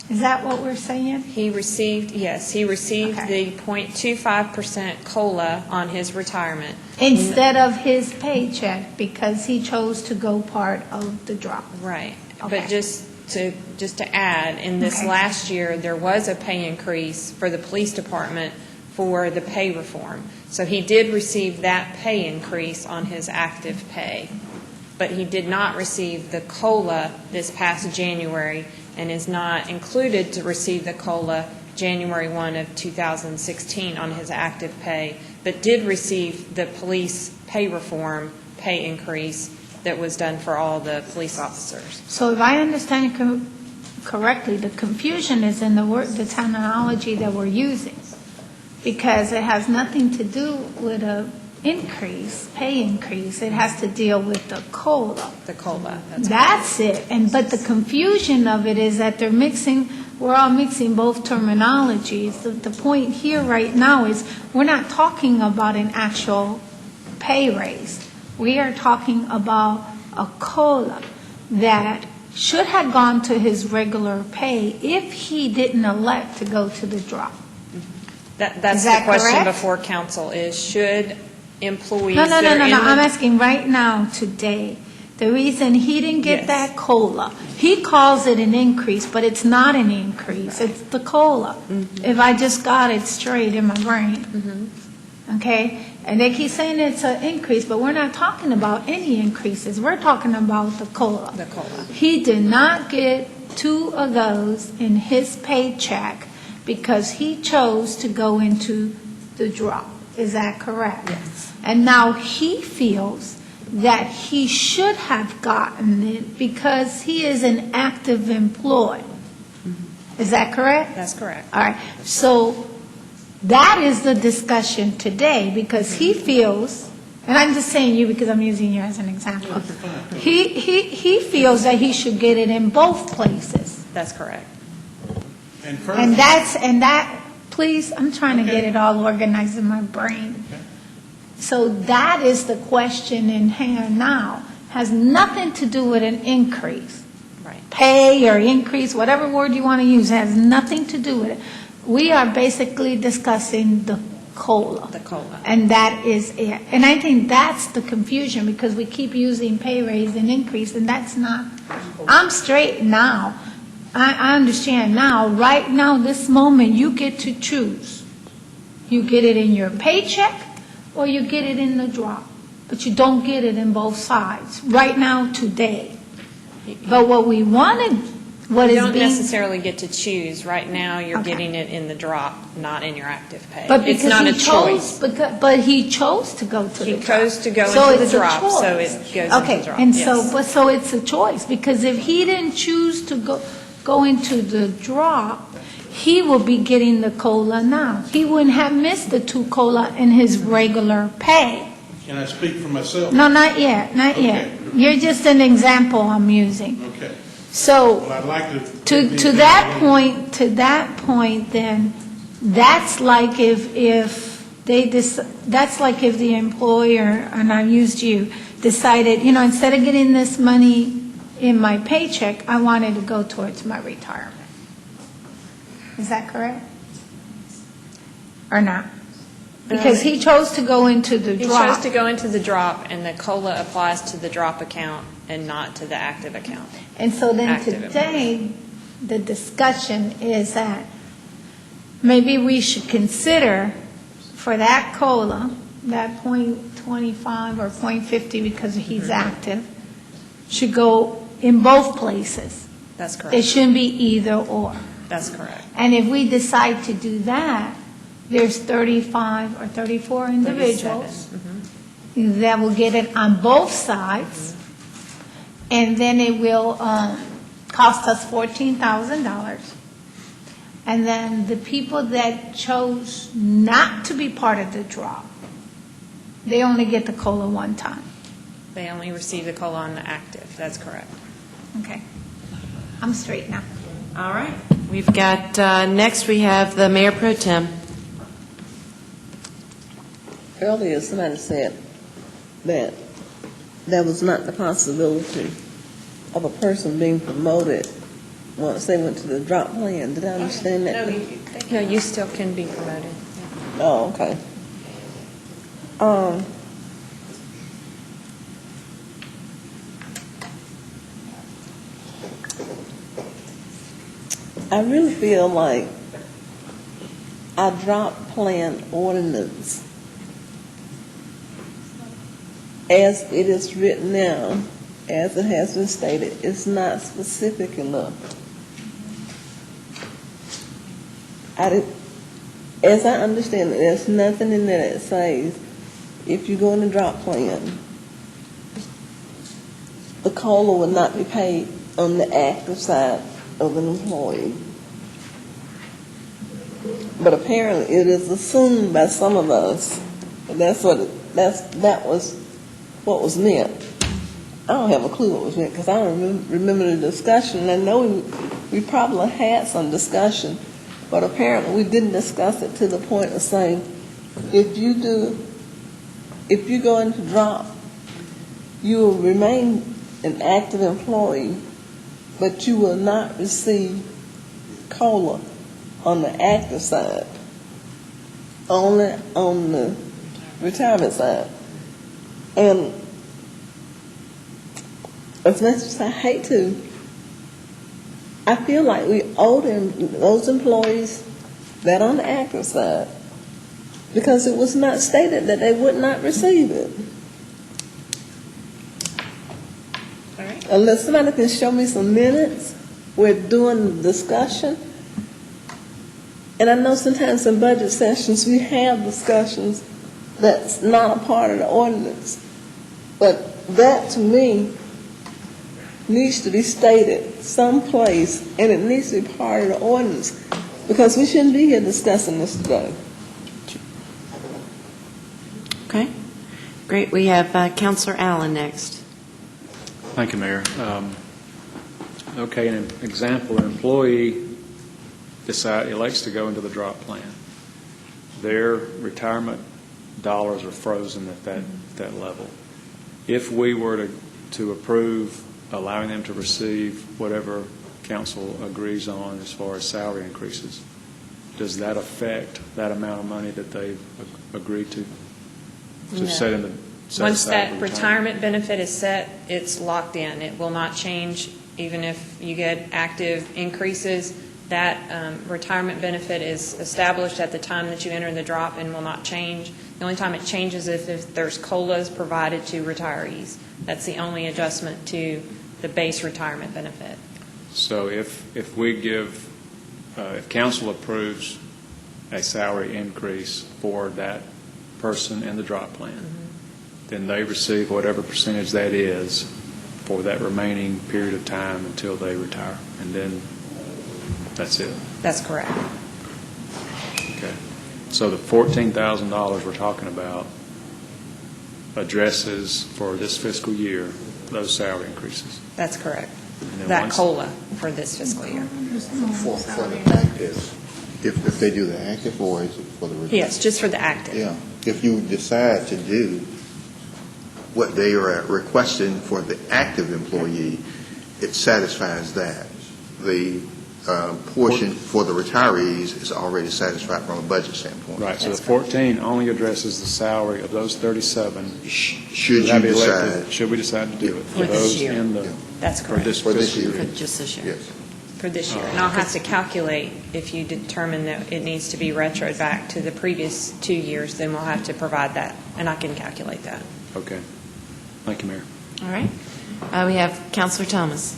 S5: Is that what we're saying?
S4: He received the
S5: Okay.
S4: 0.25% COLA on his retirement.
S5: Instead of his paycheck, because he chose to go part of the drop.
S4: Right.
S5: Okay.
S4: But just to add, in this
S5: Okay.
S4: last year, there was a pay increase for the police department for the pay reform. So he did receive that pay increase on his active pay. But he did not receive the COLA this past January and is not included to receive the COLA January 1 of 2016 on his active pay, but did receive the police pay reform pay increase that was done for all the police officers.
S5: So if I understand correctly, the confusion is in the terminology that we're using, because it has nothing to do with a pay increase. It has to deal with the COLA.
S4: The COLA.
S5: That's it. But the confusion of it is that we're all mixing both terminologies. The point here right now is we're not talking about an actual pay raise. We are talking about a COLA that should have gone to his regular pay if he didn't elect to go to the drop.
S4: That's
S5: Is
S4: the
S5: that
S4: question
S5: correct?
S4: before council is, should employees
S5: No,
S4: that are in the...
S5: I'm asking right now, today, the reason he didn't get
S4: Yes.
S5: that COLA, he calls it an increase, but it's not an increase, it's the COLA. If I just got it straight in my brain. Okay? And they keep saying it's an increase, but we're not talking about any increases, we're talking about the COLA.
S4: The COLA.
S5: He did not get 2 of those in his paycheck because he chose to go into the drop. Is that correct?
S4: Yes.
S5: And now he feels that he should have gotten it because he is an active employee. Is that correct?
S4: That's correct.
S5: All right. So that is the discussion today because he feels, and I'm just saying you because I'm using you as an example. He feels that he should get it in both places.
S4: That's correct.
S5: And that, please, I'm trying to get it all organized in my brain. So that is the question in hand now. Has nothing to do with an increase.
S4: Right.
S5: Pay or increase, whatever word you want to use, has nothing to do with it. We are basically discussing the COLA.
S4: The COLA.
S5: And that is it. And I think that's the confusion because we keep using pay raise and increase, and that's not, I'm straight now. I understand now, right now, this moment, you get to choose. You get it in your paycheck or you get it in the drop. But you don't get it in both sides, right now, today. But what we wanted, what
S4: You
S5: is
S4: don't
S5: being...
S4: necessarily get to choose. Right now, you're
S5: Okay.
S4: getting it in the drop, not in your active pay.
S5: But
S4: It's
S5: because
S4: not
S5: he
S4: a choice.
S5: But he chose to go to the
S4: He
S5: drop.
S4: chose to go
S5: So
S4: into the
S5: it's a
S4: drop, so
S5: choice.
S4: it goes into
S5: Okay,
S4: the drop.
S5: and
S4: yes.
S5: so it's a choice, because if he didn't choose to go into the drop, he will be getting the COLA now. He wouldn't have missed the 2 COLA in his regular pay.
S10: Can I speak for myself?
S5: No, not yet, not yet. You're just an example I'm using.
S10: Okay.
S5: So,
S10: Well, I'd like
S5: to that point, then, that's like if that's like if the employer, and I used you, decided, instead of getting this money in my paycheck, I wanted to go towards my retirement. Is that correct? Or not? Because he chose to go into the
S4: He
S5: drop.
S4: chose to go into the drop, and the COLA applies to the drop account and not to the active account.
S5: And so then
S4: Active
S5: today, the discussion is that maybe we should consider for that COLA, that .25 or .50 because he's active, should go in both places.
S4: That's correct.
S5: It shouldn't be either or.
S4: That's correct.
S5: And if we decide to do that, there's 35 or 34 individuals
S4: 37.
S5: that will get it on both sides, and then it will cost us $14,000. And then the people that chose not to be part of the drop, they only get the COLA one time.
S4: They only receive the COLA on the active. That's correct.
S5: Okay. I'm straight now.
S1: All right. We've got, next we have the Mayor Pro Tem.
S11: Earlier, somebody said that there was not the possibility of a person being promoted once they went to the drop plan. Did I understand that?
S4: No, you still can be promoted.
S11: Oh, okay. I really feel like our drop plan ordinance, as it is written now, as it has been stated, is not specific enough. As I understand it, there's nothing in there that says if you go in the drop plan, the COLA will not be paid on the active side of an employee. But apparently it is assumed by some of us that was what was meant. I don't have a clue what was meant because I don't remember the discussion. And I know we probably had some discussion, but apparently we didn't discuss it to the point of saying, if you go into drop, you will remain an active employee, but you will not receive COLA on the active side. only on the retirement side. And as much as I hate to, I feel like we owe them, those employees that on the active side, because it was not stated that they would not receive it.
S4: All right.
S11: Unless somebody can show me some minutes, we're doing the discussion. And I know sometimes in budget sessions, we have discussions that's not a part of the ordinance. But that, to me, needs to be stated someplace, and it needs to be part of the ordinance, because we shouldn't be here discussing this today.
S1: Okay, great. We have Counselor Allen next.
S3: Thank you, Mayor. Okay, an example, an employee elects to go into the drop plan. Their retirement dollars are frozen at that level. If we were to approve allowing them to receive whatever council agrees on as far as salary increases, does that affect that amount of money that they've agreed to set in the set
S4: Once
S3: aside
S4: that
S3: for
S4: retirement benefit is set, it's locked in. It will not change, even if you get active increases. That retirement benefit is established at the time that you enter the drop and will not change. The only time it changes is if there's COLAs provided to retirees. That's the only adjustment to the base retirement benefit.
S3: So if we give, if council approves a salary increase for that person in the drop plan, then they receive whatever percentage that is for that remaining period of time until they retire, and then that's it.
S4: That's correct.
S3: Okay. So the $14,000 we're talking about addresses for this fiscal year those salary increases.
S4: That's correct.
S3: And then
S4: That
S3: once-
S4: COLA for this fiscal year.
S6: For the active, if they do the active, or is it for the retirement?
S4: Yes, just for the active.
S6: Yeah, if you decide to do what they are requesting for the active employee, it satisfies that. The portion for the retirees is already satisfied from a budget standpoint.
S3: Right, so the 14 only addresses the salary of those 37.
S6: Should you
S3: that be elected,
S6: decide?
S3: should we decide to do it?
S1: For this
S3: those
S1: year.
S3: in the-
S4: That's
S3: For
S4: correct.
S3: this
S6: For this
S3: fiscal
S6: year.
S3: year.
S1: For just this year.
S6: Yes.
S4: For this year. And I'll have to calculate, if you determine that it needs to be retroed back to the previous 2 years, then we'll have to provide that, and I can calculate that.
S3: Okay. Thank you, Mayor.
S1: All right. We have Counselor Thomas.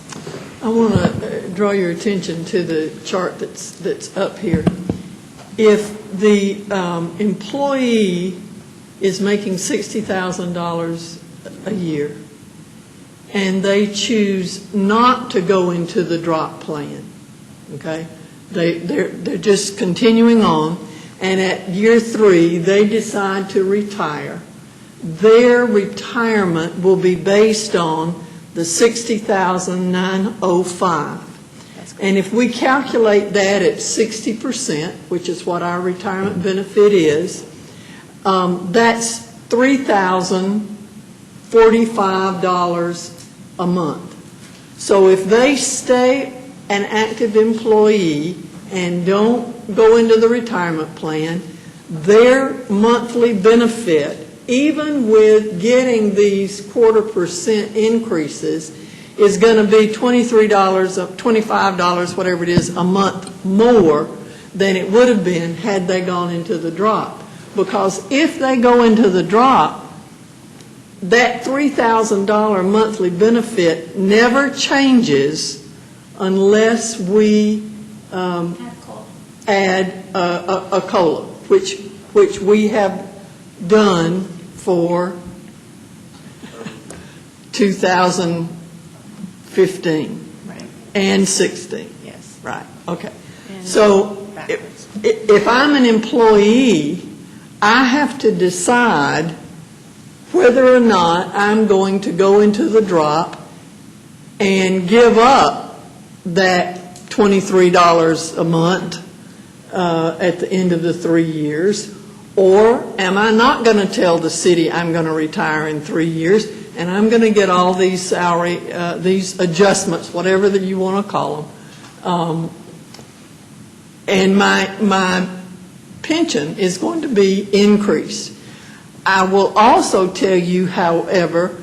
S8: I want to draw your attention to the chart that's up here. If the employee is making $60,000 a year, and they choose not to go into the drop plan, okay? They're just continuing on, and at year 3, they decide to retire. Their retirement will be based on the $60,905. And if we calculate that at 60%, which is what our retirement benefit is, that's $3,045 a month. So if they stay an active employee and don't go into the retirement plan, their monthly benefit, even with getting these 0.25% increases, is going to be $23, $25, whatever it is, a month more than it would have been had they gone into the drop. Because if they go into the drop, that $3,000 monthly benefit never changes unless we add a COLA, which we have done for 2015 and 16.
S1: Yes.
S8: Right, okay. So if I'm an employee, I have to decide whether or not I'm going to go into the drop and give up that $23 a month at the end of the 3 years, or am I not going to tell the city I'm going to retire in 3 years and I'm going to get all these salary, these adjustments, whatever that you want to call them, and my pension is going to be increased. I will also tell you, however,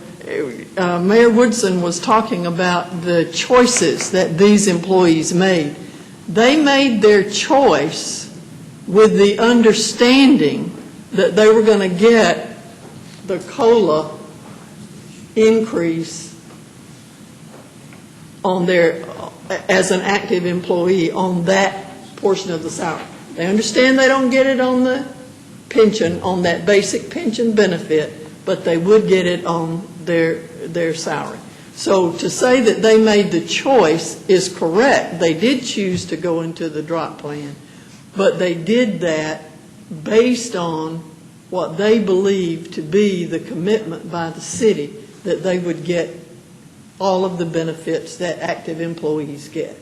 S8: Mayor Woodson was talking about the choices that these employees made. They made their choice with the understanding that they were going to get the COLA increase on their, as an active employee, on that portion of the salary. They understand they don't get it on the pension, on that basic pension benefit, but they would get it on their salary. So to say that they made the choice is correct. They did choose to go into the drop plan, but they did that based on what they believed to be the commitment by the city that they would get all of the benefits that active employees get.